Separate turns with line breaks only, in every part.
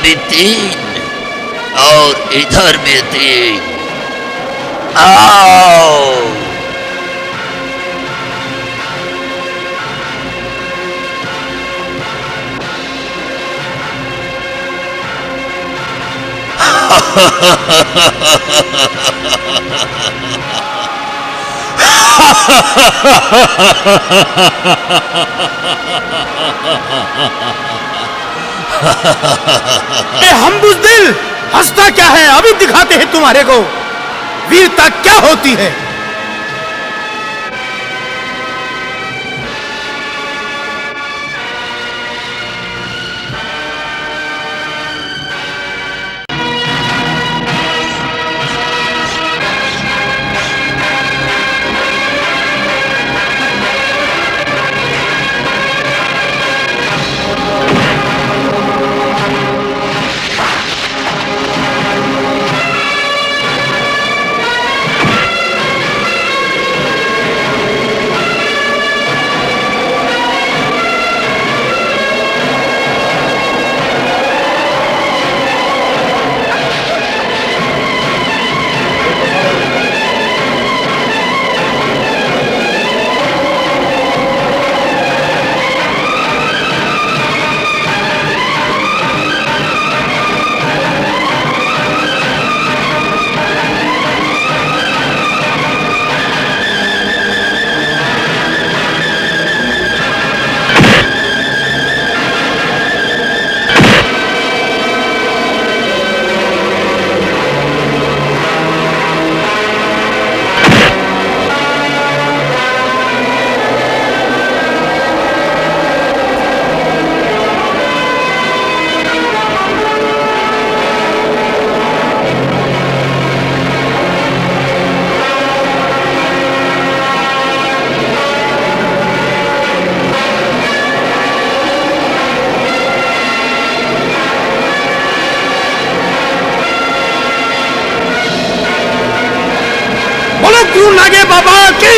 भी 3 और इधर भी 3। आओ।
हम बुज़दिल, हंसता क्या है? अभी दिखाते हैं तुम्हारे को वीरता क्या होती है। गुरु नागे बाबा की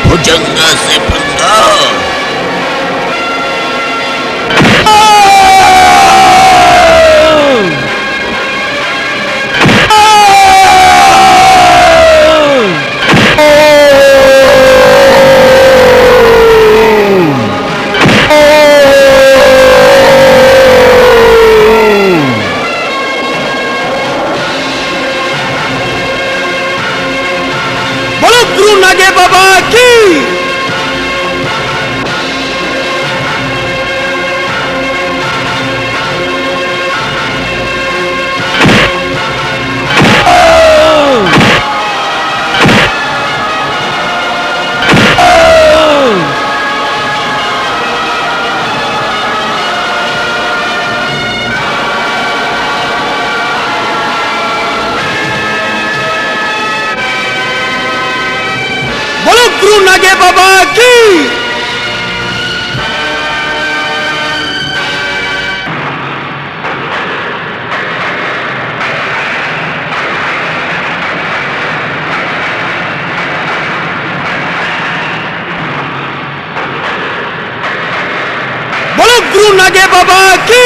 भुजंगा से पंगा।
गुरु नागे बाबा की। बोलो गुरु नागे बाबा की।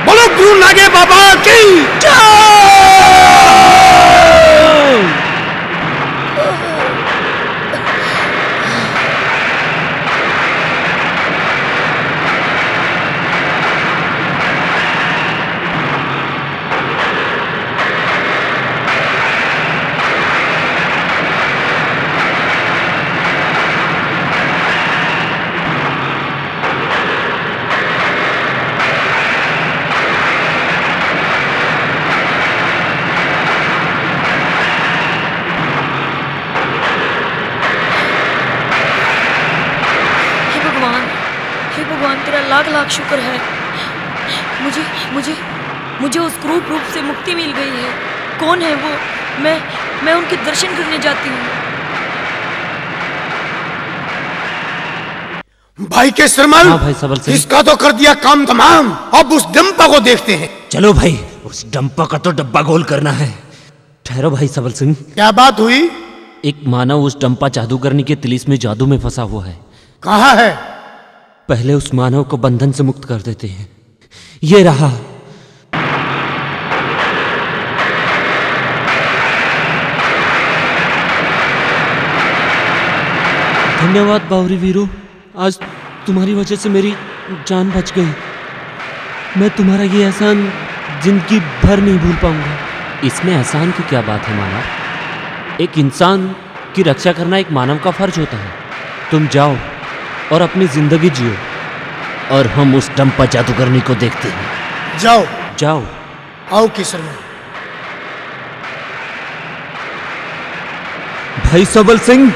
बोलो गुरु नागे बाबा की
हे भगवान, तेरा लाख लाख शुक्र है। मुझे मुझे मुझे उस क्रूर रूप से मुक्ति मिल गई है। कौन है वो? मैं उनके दर्शन करने जाती हूँ।
भाई के सरमल।
हाँ भाई सबल सिंह।
इसका तो कर दिया काम तमाम। अब उस डंपा को देखते हैं।
चलो भाई, उस डंपा का तो डब्बा गोल करना है। ठहरो भाई सबल सिंह।
क्या बात हुई?
एक मानव उस डंपा जादूगरनी के तिलिस्मी जादू में फंसा हुआ है।
कहाँ है?
पहले उस मानव को बंधन से मुक्त कर देते हैं। ये रहा। धन्यवाद बावरी वीरो, आज तुम्हारी वजह से मेरी जान बच गई। मैं तुम्हारा ये एहसान जिंदगी भर नहीं भूल पाऊंगा। इसमें एहसान की क्या बात है मानव? एक इंसान की रक्षा करना एक मानव का फर्ज होता है। तुम जाओ और अपनी जिंदगी जियो, और हम उस डंपा जादूगरनी को देखते हैं।
जाओ
जाओ।
आओ केसरमल।
भाई सबल सिंह,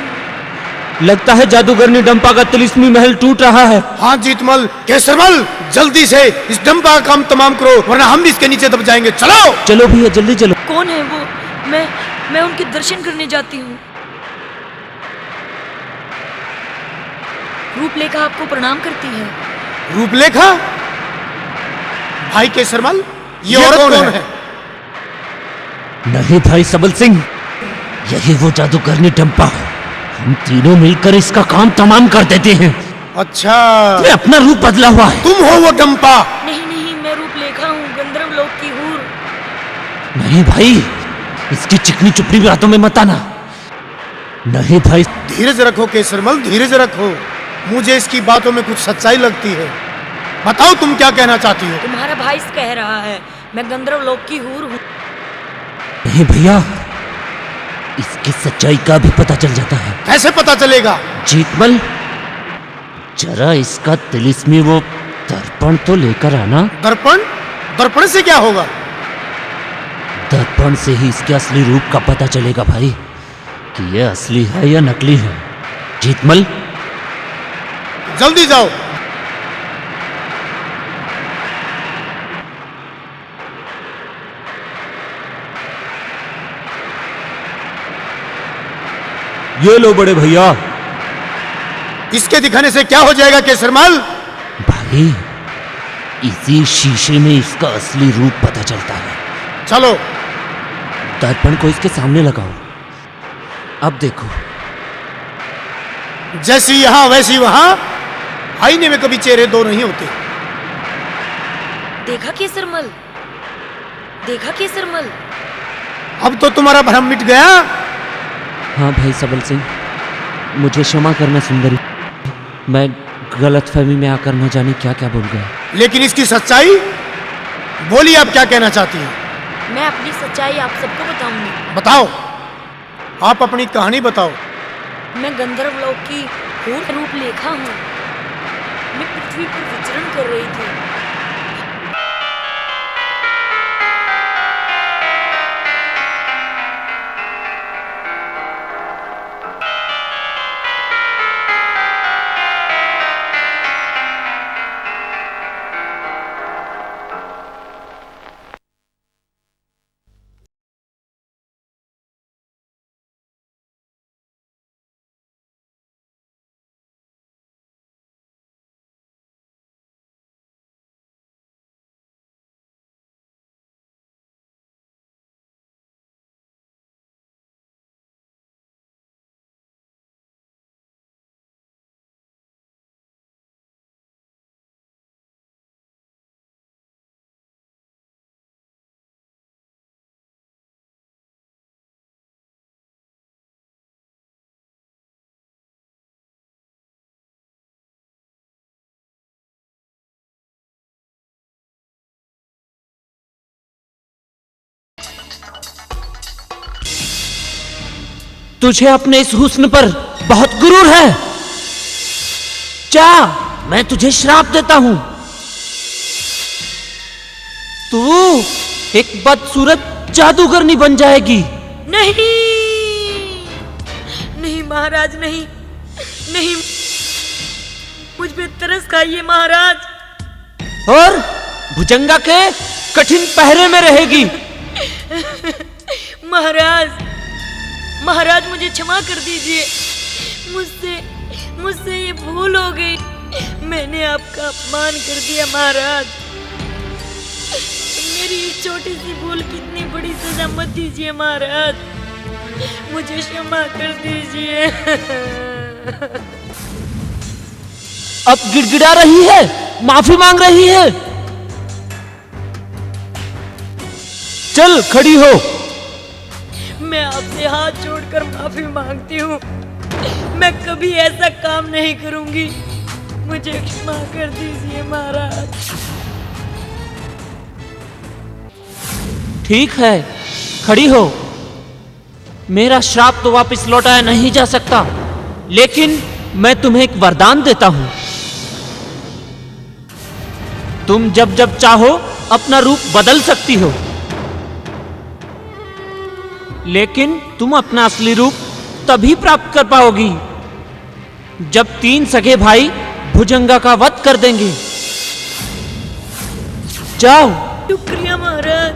लगता है जादूगरनी डंपा का तिलिस्मी महल टूट रहा है।
हाँ जीतमल। केसरमल, जल्दी से इस डंपा का काम तमाम करो, वरना हम भी इसके नीचे दब जाएंगे। चलो
चलो भैया, जल्दी चलो।
कौन है वो? मैं उनके दर्शन करने जाती हूँ। रूपलेखा आपको प्रणाम करती है।
रूपलेखा? भाई केसरमल, ये औरत कौन है?
नहीं भाई सबल सिंह, यही वो जादूगरनी डंपा है। हम तीनों मिलकर इसका काम तमाम कर देते हैं।
अच्छा,
ये अपना रूप बदला हुआ है।
तुम हो वो डंपा?
नहीं, मैं रूपलेखा हूँ, गंधर्व लोक की हूर।
नहीं भाई, इसकी चिकनी चुपड़ी बातों में मत आना। नहीं भाई।
धीरज रखो केसरमल, धीरज रखो। मुझे इसकी बातों में कुछ सच्चाई लगती है। बताओ तुम क्या कहना चाहती हो?
तुम्हारा भाई कह रहा है मैं गंधर्व लोक की हूर हूँ।
नहीं भैया, इसकी सच्चाई का भी पता चल जाता है।
कैसे पता चलेगा?
जीतमल, जरा इसका तिलिस्मी वो दर्पण तो लेकर आना।
दर्पण? दर्पण से क्या होगा?
दर्पण से ही इसके असली रूप का पता चलेगा भाई, कि ये असली है या नकली है। जीतमल,
जल्दी जाओ।
ये लो बड़े भैया।
इसके दिखाने से क्या हो जाएगा केसरमल?
भाई, इसी शीशे में इसका असली रूप पता चलता है।
चलो।
दर्पण को इसके सामने लगाओ। अब देखो।
जैसी यहां वैसी वहां। आईने में कभी चेहरे दो नहीं होते।
देखा केसरमल, देखा केसरमल।
अब तो तुम्हारा भ्रम मिट गया।
हाँ भाई सबल सिंह, मुझे क्षमा करना सुंदरी। मैं गलतफहमी में आकर न जाने क्या क्या बोल गया।
लेकिन इसकी सच्चाई? बोलिए, आप क्या कहना चाहती हैं?
मैं अपनी सच्चाई आप सबको बताऊंगी।
बताओ, आप अपनी कहानी बताओ।
मैं गंधर्व लोक की हूर रूपलेखा हूँ। मैं पृथ्वी पर विचरण कर रही थी।
तुझे अपने इस हुस्न पर बहुत गुरूर है। जा, मैं तुझे श्राप देता हूं। तू एक बदसूरत जादूगरनी बन जाएगी।
नहीं नहीं महाराज, नहीं नहीं, मुझ पे तरस खाइए महाराज।
और भुजंगा के कठिन पहरे में रहेगी।
महाराज, महाराज मुझे क्षमा कर दीजिए। मुझसे ये भूल हो गई। मैंने आपका अपमान कर दिया महाराज। मेरी छोटी सी भूल की इतनी बड़ी सजा मत दीजिए महाराज, मुझे क्षमा कर दीजिए।
अब गिड़गिड़ा रही है, माफी मांग रही है। चल खड़ी हो।
मैं आपसे हाथ जोड़कर माफी मांगती हूँ। मैं कभी ऐसा काम नहीं करूंगी, मुझे क्षमा कर दीजिए महाराज।
ठीक है, खड़ी हो। मेरा श्राप तो वापस लौटाया नहीं जा सकता, लेकिन मैं तुम्हें एक वरदान देता हूं। तुम जब जब चाहो अपना रूप बदल सकती हो, लेकिन तुम अपना असली रूप तभी प्राप्त कर पाओगी जब 3 सगे भाई भुजंगा का वध कर देंगे। जाओ।
शुक्रिया महाराज।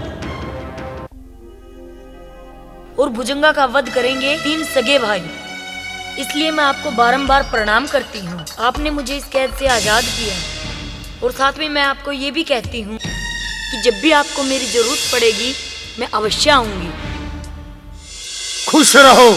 और भुजंगा का वध करेंगे 3 सगे भाई, इसलिए मैं आपको बारंबार प्रणाम करती हूँ। आपने मुझे इस कैद से आजाद किया। और साथ में मैं आपको ये भी कहती हूँ कि जब भी आपको मेरी जरूरत पड़ेगी मैं अवश्य आऊंगी।
खुश रहो।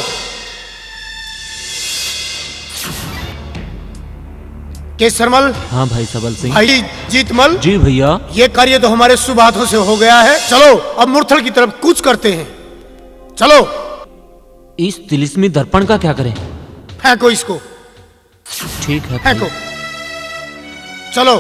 केसरमल।
हाँ भाई सबल सिंह।
भाई जीतमल।
जी भैया।
ये कार्य तो हमारे शुभ हाथों से हो गया है। चलो अब मुरथल की तरफ कूच करते हैं। चलो।
इस तिलिस्मी दर्पण का क्या करें?
फेंको इसको।
ठीक है।
फेंको। चलो।